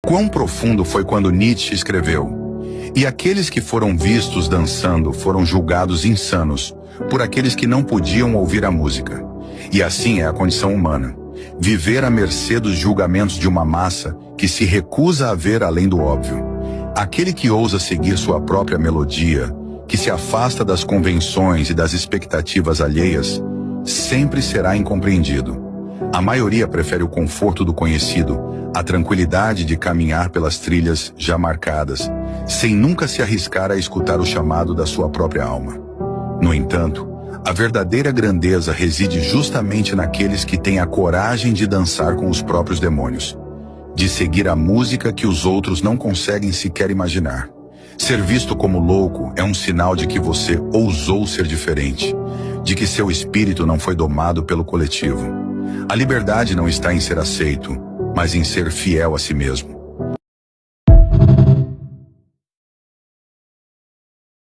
Quão profundo foi quando Nietzsche escreveu: "E aqueles que foram vistos dançando foram julgados insanos por aqueles que não podiam ouvir a música." E assim é a condição humana: viver à mercê dos julgamentos de uma massa que se recusa a ver além do óbvio. Aquele que ousa seguir sua própria melodia, que se afasta das convenções e das expectativas alheias, sempre será incompreendido. A maioria prefere o conforto do conhecido, a tranquilidade de caminhar pelas trilhas já marcadas, sem nunca se arriscar a escutar o chamado da sua própria alma. No entanto, a verdadeira grandeza reside justamente naqueles que têm a coragem de dançar com os próprios demônios, de seguir a música que os outros não conseguem sequer imaginar. Ser visto como louco é um sinal de que você ousou ser diferente, de que seu espírito não foi domado pelo coletivo. A liberdade não está em ser aceito, mas em ser fiel a si mesmo.